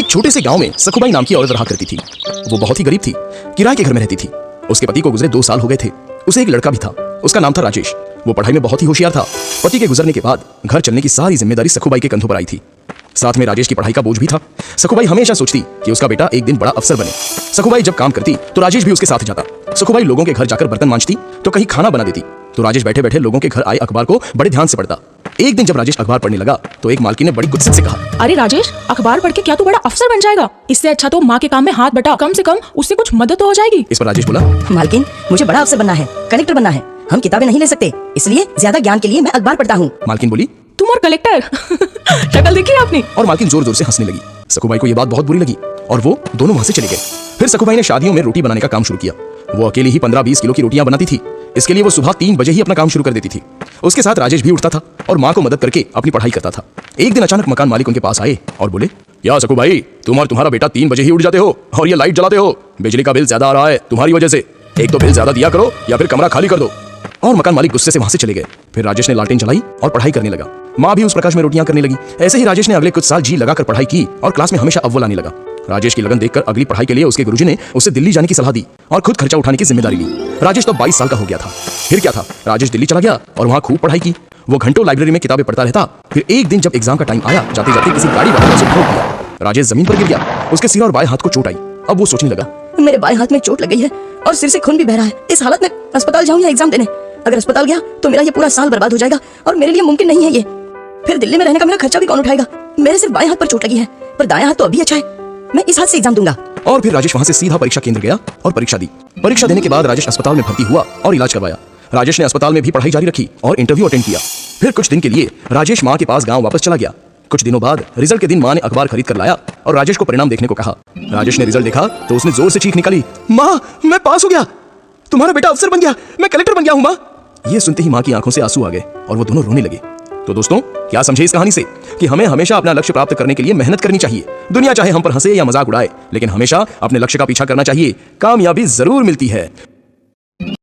छोटे से गांव में सखुबाई नाम की औरत रहा करती थी। वो बहुत ही गरीब थी, किराए के घर में रहती थी। उसके पति को गुजरे 2 साल हो गए थे। उसे एक लड़का भी था, उसका नाम था राजेश। वो पढ़ाई में बहुत ही होशियार था। पति के गुजरने के बाद घर चलने की सारी जिम्मेदारी सखुबाई के कंधों पर आई थी। साथ में राजेश की पढ़ाई का बोझ भी था। सखुबाई हमेशा सोचती कि उसका बेटा एक दिन बड़ा अफसर बने। सखुबाई जब काम करती तो राजेश भी उसके साथ जाता। सखुबाई लोगों के घर जाकर बर्तन मांजती तो कहीं खाना बना देती, तो राजेश बैठे बैठे लोगों के घर आए अखबार को बड़े ध्यान से पढ़ता। एक दिन जब राजेश अखबार पढ़ने लगा तो एक मालकिन ने बड़ी गुस्से से कहा, अरे राजेश, अखबार पढ़ के क्या तू बड़ा अफसर बन जाएगा? इससे अच्छा तो माँ के काम में हाथ बटा, कम से कम उससे कुछ मदद तो हो जाएगी। इस पर राजेश बोला, मालकिन, मुझे बड़ा अफसर बनना है, कलेक्टर बनना है। हम किताबें नहीं ले सकते, इसलिए ज्यादा ज्ञान के लिए मैं अखबार पढ़ता हूँ। मालकिन बोली, तुम और कलेक्टर शक्ल देखी आपने? और मालकिन जोर जोर से हंसने लगी। सखुबाई को यह बात बहुत बुरी लगी और वो दोनों वहां से चले गए। फिर सखुबाई ने शादियों में रोटी बनाने का काम शुरू किया। वो अकेली ही 15-20 किलो की रोटियां बनाती थी। इसके लिए वो सुबह 3 बजे ही अपना काम शुरू कर देती थी। उसके साथ राजेश भी उठता था और माँ को मदद करके अपनी पढ़ाई करता था। एक दिन अचानक मकान मालिक उनके पास आए और बोले, क्या सखुबाई, तुम और तुम्हारा बेटा 3 बजे ही उठ जाते हो और ये लाइट जलाते हो? बिजली का बिल ज्यादा आ रहा है तुम्हारी वजह से। एक तो बिल ज्यादा दिया करो या फिर कमरा खाली कर दो। और मकान मालिक गुस्से से वहां से चले गए। फिर राजेश ने लालटेन जलाई और पढ़ाई करने लगा। माँ भी उस प्रकाश में रोटियां करने लगी। ऐसे ही राजेश ने अगले कुछ साल जी लगाकर पढ़ाई की और क्लास में हमेशा अव्वल आने लगा। राजेश की लगन देखकर अगली पढ़ाई के लिए उसके गुरुजी ने उसे दिल्ली जाने की सलाह दी और खुद खर्चा उठाने की जिम्मेदारी ली। राजेश तो 22 साल का हो गया था। फिर क्या था, राजेश दिल्ली चला गया और वहां खूब पढ़ाई की। वो घंटों लाइब्रेरी में किताबें पढ़ता रहता। फिर एक दिन जब एग्जाम का टाइम आया, जाते जाते किसी गाड़ी वाले ने उसे ठोक दिया। राजेश जमीन पर गिर गया। उसके सिर और बाएं हाथ को चोट आई। अब वो सोचने लगा, मेरे बाएं हाथ में चोट लग गई है और सिर से खून भी बह रहा है। इस हालत में अस्पताल जाऊं या एग्जाम देने? अगर अस्पताल गया तो मेरा ये पूरा साल बर्बाद हो जाएगा और मेरे लिए मुमकिन नहीं है ये। फिर दिल्ली में रहने का मेरा खर्चा भी कौन उठाएगा? मेरे सिर्फ बाएं हाथ पर चोट लगी है, पर दायां हाथ तो अभी अच्छा है। मैं इस हाथ से एग्जाम दूंगा। और फिर राजेश वहां से सीधा परीक्षा केंद्र गया और परीक्षा दी। परीक्षा देने के बाद राजेश अस्पताल में भर्ती हुआ और इलाज करवाया। राजेश ने अस्पताल में भी पढ़ाई जारी रखी और इंटरव्यू अटेंड किया। फिर कुछ दिन के लिए राजेश माँ के पास गाँव वापस चला गया। कुछ दिनों बाद रिजल्ट के दिन माँ ने अखबार खरीद कर लाया और राजेश को परिणाम देखने को कहा। राजेश ने रिजल्ट देखा तो उसने जोर से चीख निकाली, माँ, मैं पास हो गया, तुम्हारा बेटा अफसर बन गया, मैं कलेक्टर बन गया हूँ माँ। ये सुनते ही माँ की आंखों से आंसू आ गए और वो दोनों रोने लगे। तो दोस्तों, क्या समझे इस कहानी से कि हमें हमेशा अपना लक्ष्य प्राप्त करने के लिए मेहनत करनी चाहिए। दुनिया चाहे हम पर हंसे या मजाक उड़ाए, लेकिन हमेशा अपने लक्ष्य का पीछा करना चाहिए। कामयाबी जरूर मिलती है।